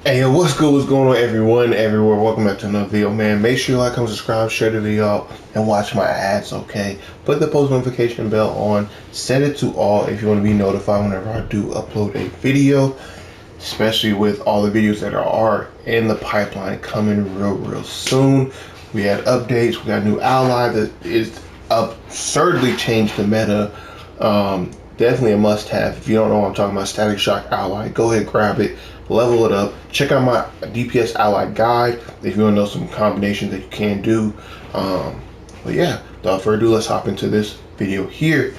Hey yo, what's good? What's going on, everyone, everywhere? Welcome back to another video, man. Make sure you like, comment, subscribe, share the video out, and watch my ads, okay? Put the post notification bell on, set it to all if you want to be notified whenever I do upload a video, especially with all the videos that are in the pipeline coming real soon. We had updates, we got a new ally that is absurdly changed the meta. Definitely a must-have. If you don't know what I'm talking about, Static Shock ally, go ahead, grab it, level it up. Check out my DPS ally guide if you want to know some combinations that you can do. But yeah, without further ado, let's hop into this video here.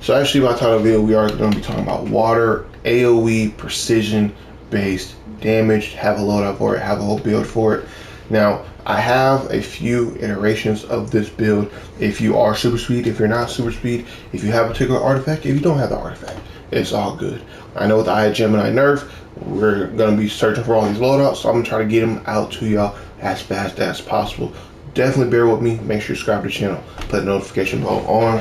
So actually, by the title of the video, we are going to be talking about water, AOE, precision-based damage. Have a loadout for it, have a whole build for it. Now, I have a few iterations of this build. If you are super speed, if you're not super speed, if you have a particular artifact, if you don't have the artifact, it's all good. I know with the Gemini Nerf, we're going to be searching for all these loadouts, so I'm going to try to get them out to y'all as fast as possible. Definitely bear with me. Make sure you subscribe to the channel, put the notification bell on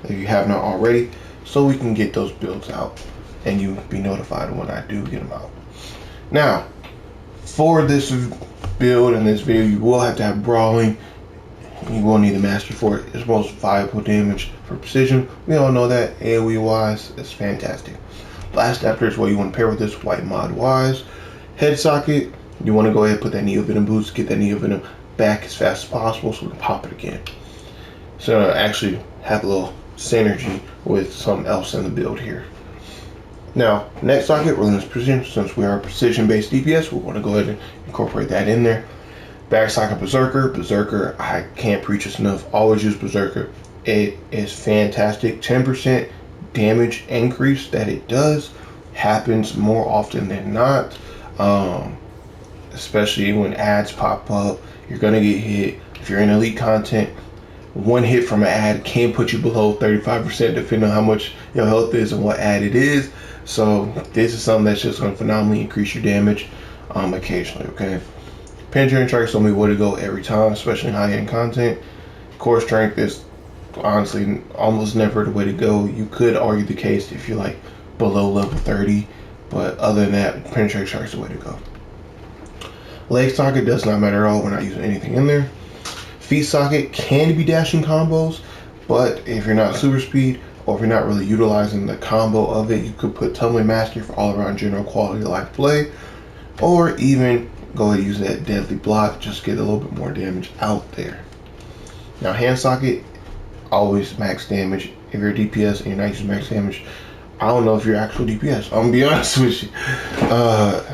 if you have not already, so we can get those builds out and you be notified when I do get them out. Now, for this build and this video, you will have to have brawling. You will need a master for it. It's most viable damage for precision. We all know that. AOE wise, it's fantastic. Blast Adapter is what you want to pair with this white mod wise. Head socket, you want to go ahead and put that Neo Venom boost, get that Neo Venom back as fast as possible so we can pop it again. So actually have a little synergy with something else in the build here. Now, next socket, Relentless Precision. Since we are precision-based DPS, we want to go ahead and incorporate that in there. Back socket, Berserker. Berserker, I can't preach this enough. Always use Berserker. It is fantastic. 10% damage increase that it does happens more often than not. Especially when ads pop up, you're going to get hit. If you're in elite content, one hit from an ad can put you below 35% depending on how much your health is and what ad it is. So this is something that's just going to phenomenally increase your damage occasionally, okay? Penetrating strike is only way to go every time, especially in high-end content. Core strength is honestly almost never the way to go. You could argue the case if you're like below level 30, but other than that, penetrating strike is the way to go. Leg socket does not matter at all. We're not using anything in there. Feet socket can be dashing combos, but if you're not super speed or if you're not really utilizing the combo of it, you could put Tumbling Mastery for all around general quality of life play, or even go ahead and use that Deadly Block, just get a little bit more damage out there. Now, hand socket, always max damage. If you're a DPS and you're not using max damage, I don't know if you're actual DPS. I'm gonna be honest with you.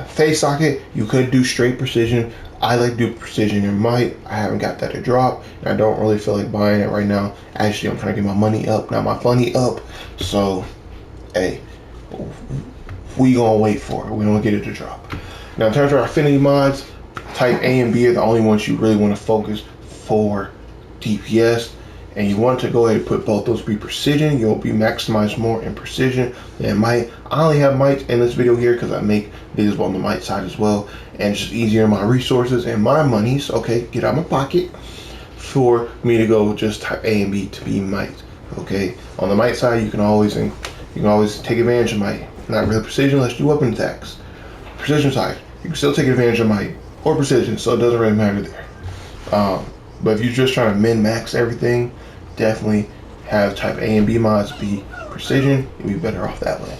Face socket, you could do straight precision. I like to do precision and might. I haven't got that to drop, and I don't really feel like buying it right now. Actually, I'm trying to get my money up, not my funny up. So, hey, we gonna wait for it. We don't get it to drop. Now, in terms of our Affinity Mods, type A and B are the only ones you really want to focus for DPS. And you want to go ahead and put both those be precision. You'll be maximized more in precision than might. I only have might in this video here because I make videos on the might side as well. And it's just easier in my resources and my monies. Okay, get out of my pocket for me to go just type A and B to be might. Okay, on the might side, you can always take advantage of might. Not really precision, let's do weapon attacks. Precision side, you can still take advantage of might or precision, so it doesn't really matter there. But if you're just trying to min-max everything, definitely have type A and B mods be precision. You'll be better off that way.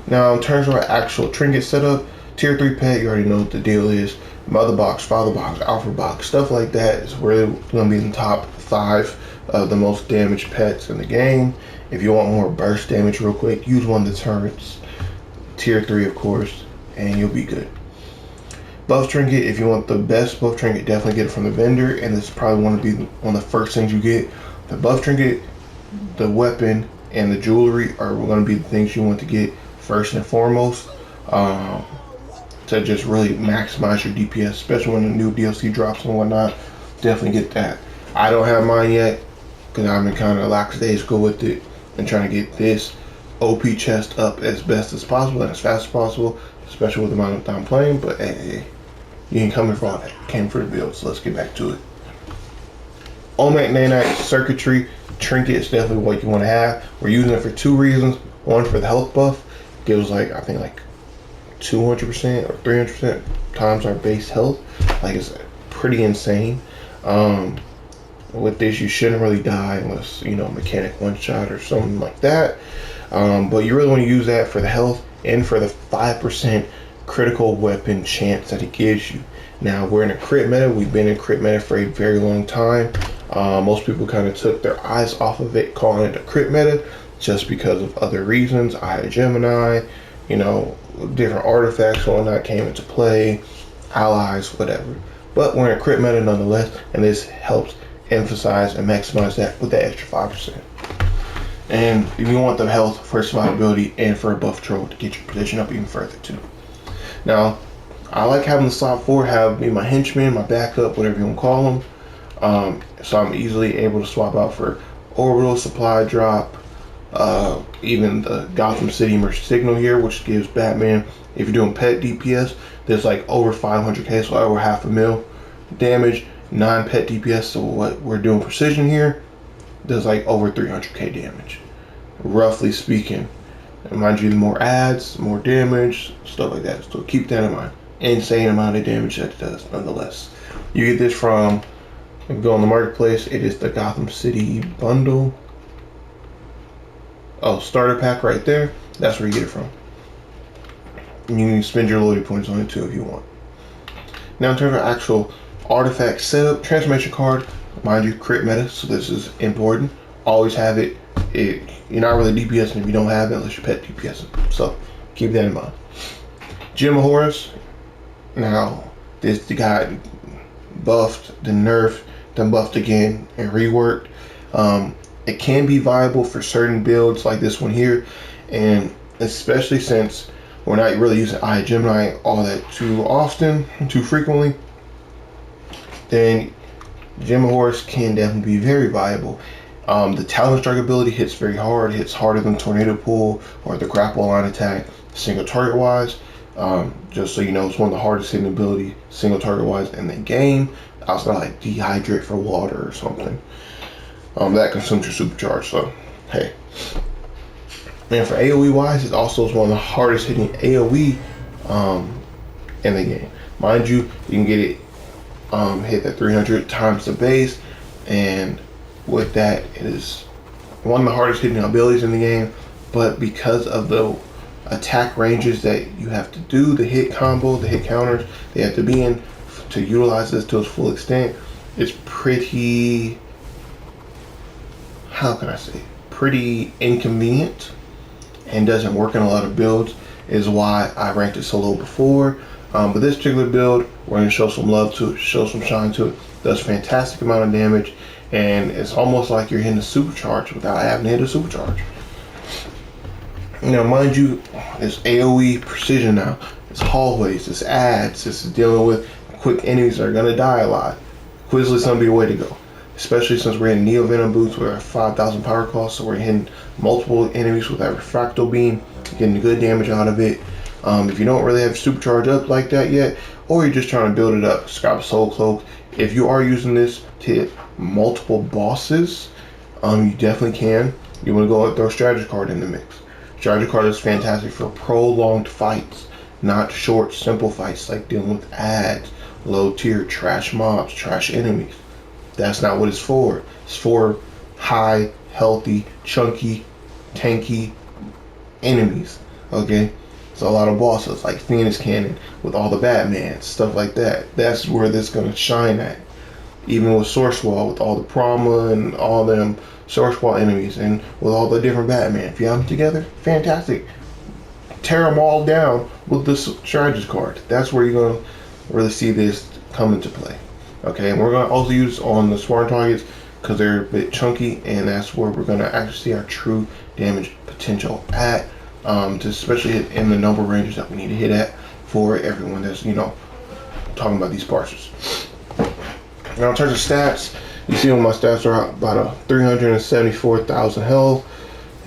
Now, in terms of our actual trinket setup, tier 3 pet, you already know what the deal is. Mother box, father box, alpha box, stuff like that is really going to be in the top 5 of the most damaged pets in the game. If you want more burst damage real quick, use one of the turrets. Tier 3, of course, and you'll be good. Buff trinket, if you want the best buff trinket, definitely get it from the vendor, and this is probably one of the first things you get. The buff trinket, the weapon, and the jewelry are going to be the things you want to get first and foremost to just really maximize your DPS, especially when the new DLC drops and whatnot. Definitely get that. I don't have mine yet because I've been kind of lackadaisical with it and trying to get this OP chest up as best as possible and as fast as possible, especially with the amount of time I'm playing. But hey, you ain't coming for all that. Came for the build, so let's get back to it. Augment nanite circuitry trinket is definitely what you want to have. We're using it for 2 reasons. One, for the health buff, gives like I think like 200% or 300% times our base health. Like, it's pretty insane. With this, you shouldn't really die unless, you know, mechanic one shot or something like that. But you really want to use that for the health and for the 5% critical weapon chance that it gives you. Now, we're in a crit meta. We've been in crit meta for a very long time. Most people kind of took their eyes off of it, calling it a crit meta, just because of other reasons. I had a Gemini, you know, different artifacts and whatnot came into play, allies, whatever. But we're in a crit meta nonetheless, and this helps emphasize and maximize that with that extra 5%. And you want the health for survivability and for a buff troll to get your position up even further too. Now, I like having the slot 4 have me my henchman, my backup, whatever you want to call them. So I'm easily able to swap out for orbital supply drop, even the Gotham City Emergency Signal here, which gives Batman, if you're doing pet DPS, there's like over 500k, so over half a mil damage. Non-pet DPS, so what we're doing precision here, does like over 300k damage, roughly speaking. And mind you, the more adds, more damage, stuff like that. So keep that in mind. Insane amount of damage that it does, nonetheless. You get this from, if you go on the marketplace, it is the Gotham City bundle. Oh, starter pack right there. That's where you get it from. And you can spend your loyalty points on it too if you want. Now, in terms of actual artifact setup, transformation card, mind you, crit meta, so this is important. Always have it. You're not really DPSing if you don't have it unless you're pet DPSing. So keep that in mind. Gem of Horus. Now, this got buffed, then nerfed, then buffed again, and reworked. It can be viable for certain builds like this one here, and especially since we're not really using Eye of Gemini all that too often, too frequently, then Gem of Horus can definitely be very viable. The Talon Strike ability hits very hard, hits harder than Tornado Pull or the Grapple Line attack, single target wise. Just so you know, it's one of the hardest hitting ability, single target wise, in the game. Outside like Dehydrate for water or something. That consumes your supercharge, so hey. And for AoE wise, it also is one of the hardest hitting AoE in the game. Mind you, you can get it hit that 300 times the base, and with that, it is one of the hardest hitting abilities in the game. But because of the attack ranges that you have to do, the hit combo, the hit counters they have to be in to utilize this to its full extent, it's pretty, how can I say, pretty inconvenient and doesn't work in a lot of builds, is why I ranked it so low before. But this particular build, we're going to show some love to it, show some shine to it. Does fantastic amount of damage, and it's almost like you're hitting a supercharge without having to hit a supercharge. Now, mind you, it's AoE precision now. It's hallways, it's ads, this is dealing with quick enemies that are going to die a lot. Quizlet's going to be the way to go. Especially since we're in Neo Venom boots with our 5,000 power cost, so we're hitting multiple enemies with that refractal beam, getting good damage out of it. If you don't really have supercharge up like that yet, or you're just trying to build it up, Scrap Soul Cloak, if you are using this to hit multiple bosses, you definitely can. You want to go and throw a strategy card in the mix. Strategy card is fantastic for prolonged fights, not short, simple fights like dealing with ads, low tier, trash mobs, trash enemies. That's not what it's for. It's for high, healthy, chunky, tanky enemies. Okay? So a lot of bosses like Phoenix Cannon with all the Batman, stuff like that. That's where this is gonna shine at. Even with Source Wall, with all the Prama and all them Source Wall enemies, and with all the different Batman. If you have them together, fantastic. Tear them all down with this strategist card. That's where you're gonna really see this come into play. Okay, and we're gonna also use on the Spartan targets because they're a bit chunky, and that's where we're gonna actually see our true damage potential at. To especially hit in the number ranges that we need to hit at for everyone that's, you know, talking about these parsers. Now in terms of stats, you see my stats are about 374,000 health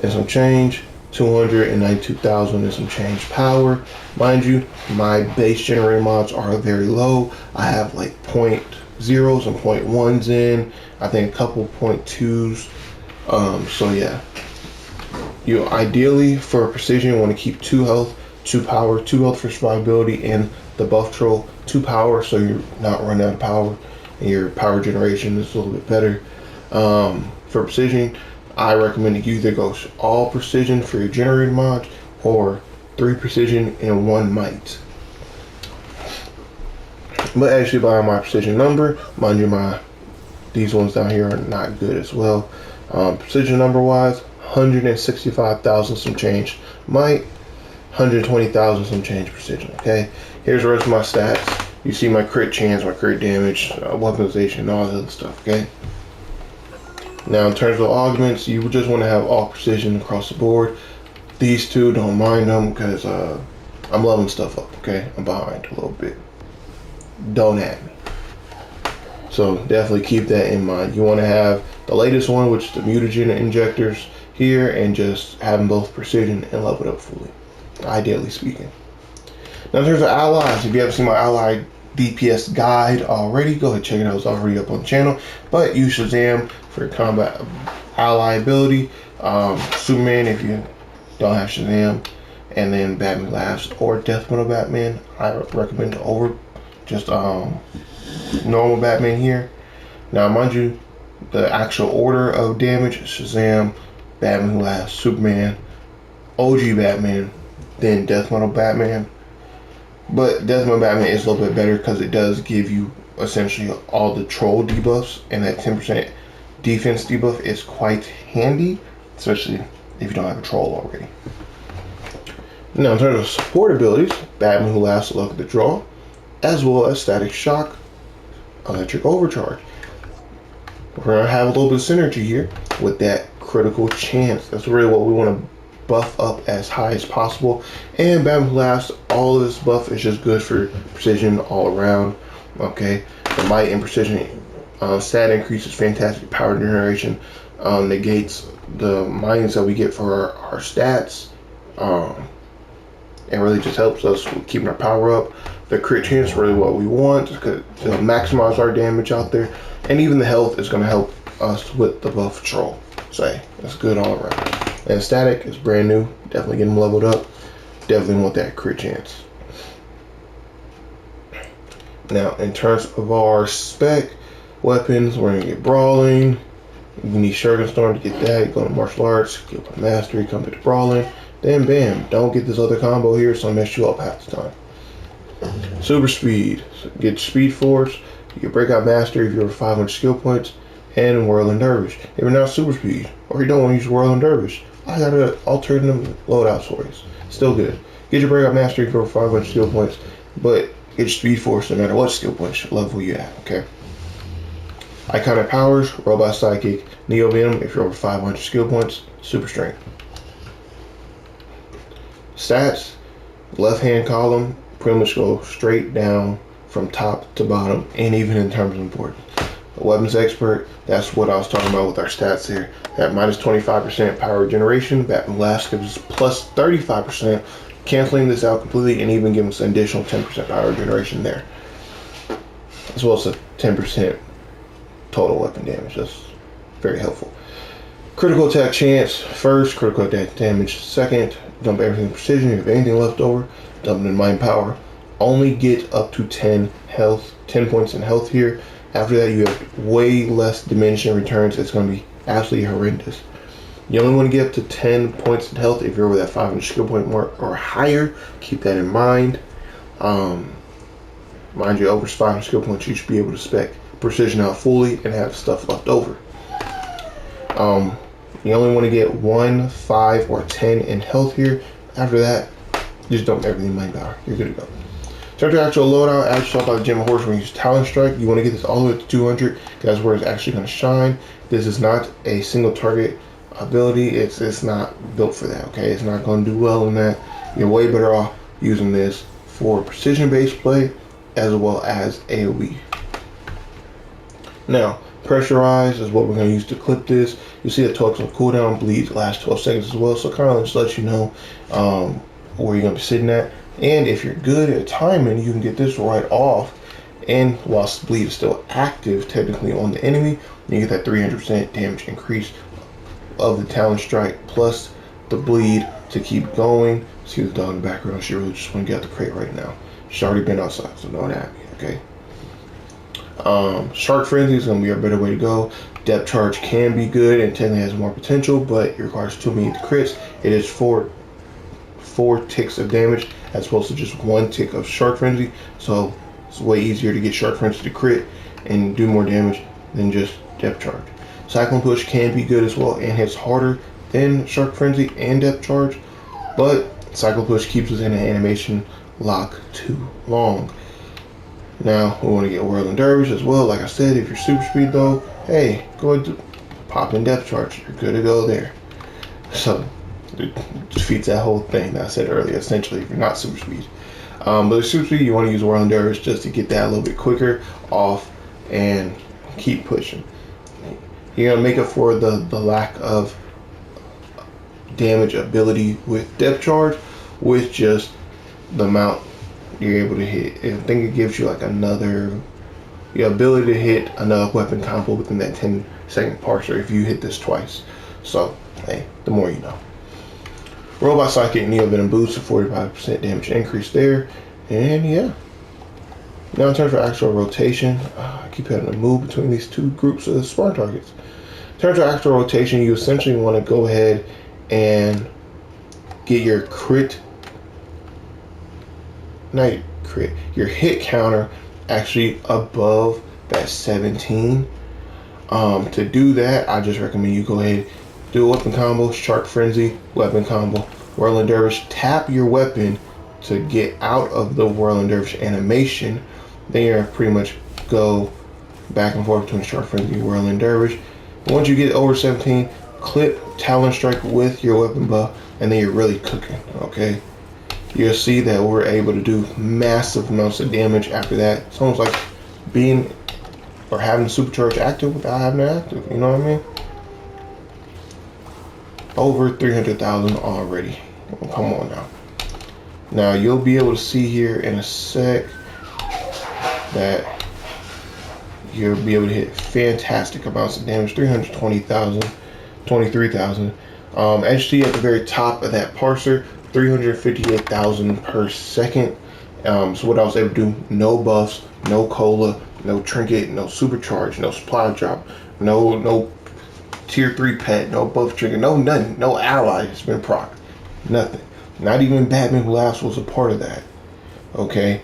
and some change, 292,000 and some change power. Mind you, my base generator mods are very low. I have like 0.0s and 0.1s in, I think a couple 0.2s. So yeah. You ideally for precision, you want to keep 2 health, 2 power, 2 health for survivability, and the buff troll 2 power, so you're not running out of power, and your power generation is a little bit better. For precision, I recommend you either go all precision for your generated mod or 3 precision and 1 might. But actually, by my precision number, mind you, these ones down here are not good as well. Precision number wise, 165,000 some change might, 120,000 some change precision. Okay, here's the rest of my stats. You see my crit chance, my crit damage, weaponization, all that other stuff. Okay. Now in terms of augments, you just want to have all precision across the board. These two, don't mind them because I'm leveling stuff up. Okay, I'm behind a little bit. Don't at me. So definitely keep that in mind. You want to have the latest one, which is the mutagen injectors here, and just have them both precision and level it up fully, ideally speaking. Now in terms of allies, if you haven't seen my ally DPS guide already, go ahead and check it out. It's already up on the channel. But use Shazam for combat ally ability, Superman if you don't have Shazam, and then Batman Labs or Death Metal Batman. I recommend over just normal Batman here. Now mind you, the actual order of damage: Shazam, Batman Who Laughs, Superman, OG Batman, then Death Metal Batman. But Death Metal Batman is a little bit better because it does give you essentially all the troll debuffs, and that 10% defense debuff is quite handy, especially if you don't have a troll already. Now in terms of support abilities, Batman Who Laughs, Luck of the Draw, as well as Static Shock, Electric Overcharge. We're going to have a little bit of synergy here with that critical chance. That's really what we want to buff up as high as possible. And Batman Who Laughs, all of this buff is just good for precision all around. Okay, the might and precision stat increases fantastic power generation, negates the mines that we get for our stats. It really just helps us with keeping our power up. The crit chance is really what we want to maximize our damage out there, and even the health is going to help us with the buff troll. So that's good all around. And static is brand new, definitely getting leveled up. Definitely want that crit chance. Now in terms of our spec weapons, we're gonna get brawling. We need Shuriken Storm to get that. Go to martial arts, get my mastery, come to the brawling. Then bam, don't get this other combo here, so I mess you up half the time. Super speed, so get speed force. You get breakout mastery if you're over 500 skill points, and whirling dervish. If you're not super speed, or you don't want to use whirling dervish, I got an alternative loadouts for you. Still good. Get your breakout mastery for 500 skill points, but get your speed force no matter what skill points level you at. Okay. Iconic powers: Robot Psychic, Neo Venom if you're over 500 skill points, Super Strength. Stats: left hand column pretty much go straight down from top to bottom, and even in terms of importance. The weapons expert, that's what I was talking about with our stats here. That minus 25% power generation, Batman Blast gives us plus 35%, canceling this out completely and even giving us an additional 10% power generation there. As well as a 10% total weapon damage. That's very helpful. Critical attack chance first, critical attack damage second. Dump everything in precision. If you have anything left over, dump it in mind power. Only get up to 10 health, 10 points in health here. After that, you have way less diminishing returns. It's going to be absolutely horrendous. You only want to get up to 10 points in health if you're over that 500 skill point mark or higher. Keep that in mind. Mind you, over 500 skill points, you should be able to spec precision out fully and have stuff left over. You only want to get 1, 5, or 10 in health here. After that, just dump everything in mind power. You're good to go. In terms of actual loadout, as you saw by the Gem of Horus, when you use Talent Strike, you want to get this all the way to 200, because that's where it's actually going to shine. This is not a single target ability. It's not built for that, okay? It's not going to do well in that. You're way better off using this for precision-based play as well as AOE. Now, Pressurize is what we're going to use to clip this. You see that talks on cooldown, bleeds last 12 seconds as well, so kind of just let you know where you're going to be sitting at. And if you're good at timing, you can get this right off, and whilst bleed is still active technically on the enemy, you get that 300% damage increase of the Talent Strike plus the bleed to keep going. See the dog in the background. She really just want to get out the crate right now. She's already been outside, so don't happy, okay? Shark Frenzy is going to be a better way to go. Depth Charge can be good and technically has more potential, but it requires too many crits. It is four ticks of damage as opposed to just one tick of Shark Frenzy, so it's way easier to get Shark Frenzy to crit and do more damage than just Depth Charge. Cyclone Push can be good as well and hits harder than Shark Frenzy and Depth Charge, but Cyclone Push keeps us in an animation lock too long. Now we want to get Whirling Dervish as well. Like I said, if you're super speed though, hey, go ahead and pop in Depth Charge. You're good to go there. So it defeats that whole thing that I said earlier. Essentially, if you're not super speed, but if super speed, you want to use Whirling Dervish just to get that a little bit quicker off and keep pushing. You're gonna make up for the lack of damage ability with Depth Charge with just the amount you're able to hit. I think it gives you like the ability to hit another weapon combo within that 10-second parser if you hit this twice. So hey, the more you know. Robot Psychic Neo Venom boost, a 45% damage increase there, and yeah. Now in terms of actual rotation, I keep having to move between these two groups of spawn targets. In terms of actual rotation, you essentially want to go ahead and get your your hit counter actually above that 17. To do that, I just recommend you go ahead, do a weapon combo, Shark Frenzy, weapon combo, Whirling Dervish, tap your weapon to get out of the Whirling Dervish animation. Then you're pretty much go back and forth between Shark Frenzy and Whirling Dervish. Once you get over 17, clip Talon Strike with your weapon buff, and then you're really cooking, okay? You'll see that we're able to do massive amounts of damage after that. It's almost like being or having Supercharge active without having it active, you know what I mean? Over 300,000 already. Oh, come on now. Now you'll be able to see here in a sec that you'll be able to hit fantastic amounts of damage, 320,000, 23,000. As you see at the very top of that parser, 358,000 per second. So what I was able to do, no buffs, no cola, no trinket, no supercharge, no supply drop, no tier 3 pet, no buff trigger, no nothing, no ally has been proc, nothing. Not even Batman Blast was a part of that. Okay,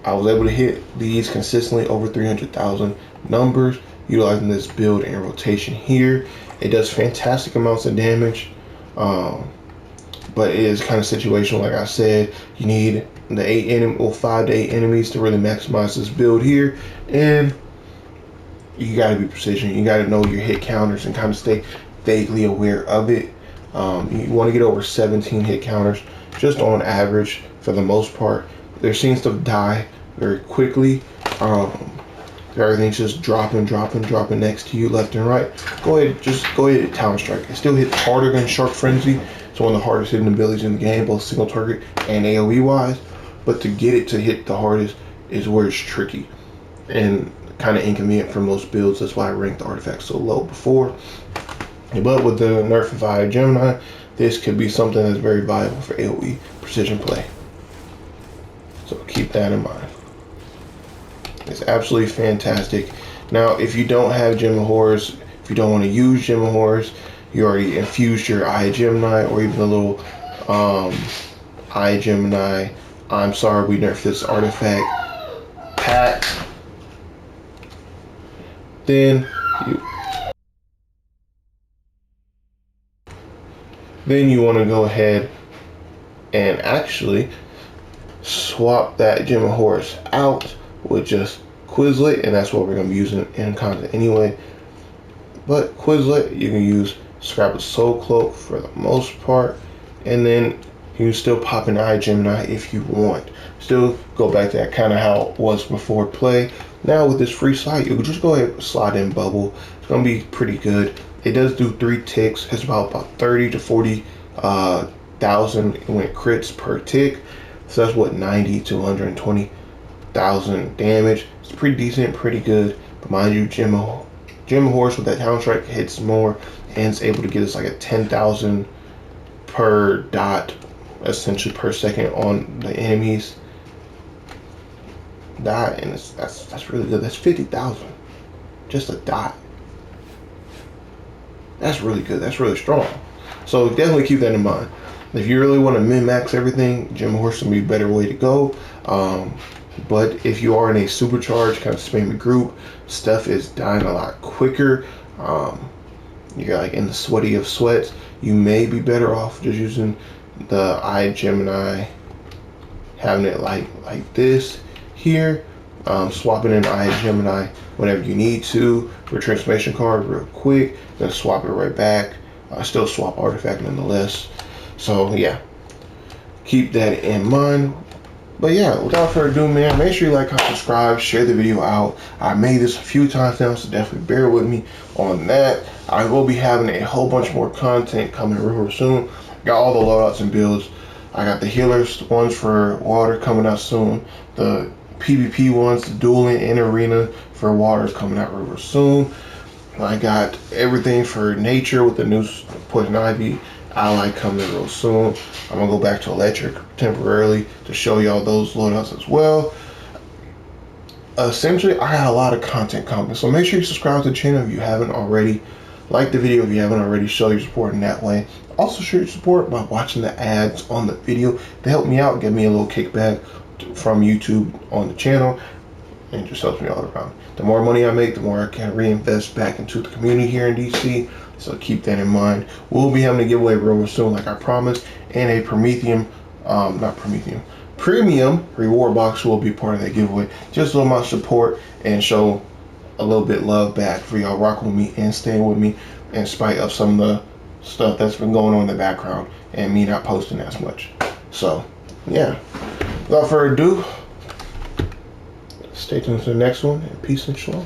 I was able to hit these consistently over 300,000 numbers utilizing this build and rotation here. It does fantastic amounts of damage, but it is kind of situational. Like I said, you need the 5 to 8 enemies to really maximize this build here, and you got to be precision. You got to know your hit counters and kind of stay vaguely aware of it. You want to get over 17 hit counters just on average for the most part. They're seeing stuff die very quickly. Everything's just dropping next to you left and right. Go ahead and Talon Strike. It still hits harder than Shark Frenzy. It's one of the hardest hitting abilities in the game, both single target and AoE wise. But to get it to hit the hardest is where it's tricky and kind of inconvenient for most builds. That's why I ranked the artifact so low before. But with the Nerf of Gemini, this could be something that's very viable for AoE precision play. So keep that in mind. It's absolutely fantastic. Now, if you don't have Gem of Horus, if you don't want to use Gem of Horus, you already infused your Gemini or even a little Gemini, I'm sorry we nerfed this artifact pack, then you want to go ahead and actually swap that Gem of Horus out with just Quizlet, and that's what we're going to be using in content anyway. But Quizlet, you can use Scrap of Soul Cloak for the most part, and then you can still pop an Gemini if you want. Still go back to that kind of how it was before play. Now with this free slot, you can just go ahead and slide in Bubble. It's going to be pretty good. It does do 3 ticks. It's about 30 to 40 thousand when it crits per tick. So that's what, 90 to 120,000 damage. It's pretty decent, pretty good. But mind you, Gem of Horus with that Talon Strike hits more and it's able to get us like a 10,000 per dot, essentially per second on the enemies dot, and that's really good. That's 50,000, just a dot. That's really good. That's really strong. So definitely keep that in mind. If you really want to min-max everything, Gem of Horus will be a better way to go. But if you are in a supercharged kind of spammy group, stuff is dying a lot quicker. You're like in the sweaty of sweats. You may be better off just using the iGemini, having it like this here. Swapping in iGemini whenever you need to for a transformation card real quick, then swap it right back. Still swap artifact nonetheless. So yeah, keep that in mind. But yeah, without further ado, man, make sure you like, comment, subscribe, share the video out. I made this a few times now, so definitely bear with me on that. I will be having a whole bunch more content coming real soon. Got all the loadouts and builds. I got the healers ones for water coming out soon. The PvP ones, the dueling and arena for water is coming out real soon. I got everything for nature with the new poison ivy ally coming real soon. I'm gonna go back to electric temporarily to show y'all those loadouts as well. Essentially, I got a lot of content coming, so make sure you subscribe to the channel if you haven't already. Like the video if you haven't already. Show your support in that way. Also show your support by watching the ads on the video to help me out, get me a little kickback from YouTube on the channel, and just helps me all around. The more money I make, the more I can reinvest back into the community here in DC. So keep that in mind. We'll be having a giveaway real soon, like I promised, and a premium reward box will be part of that giveaway. Just a little amount of support and show a little bit love back for y'all rocking with me and staying with me in spite of some of the stuff that's been going on in the background and me not posting as much. So yeah, without further ado, stay tuned to the next one, and peace and shalom.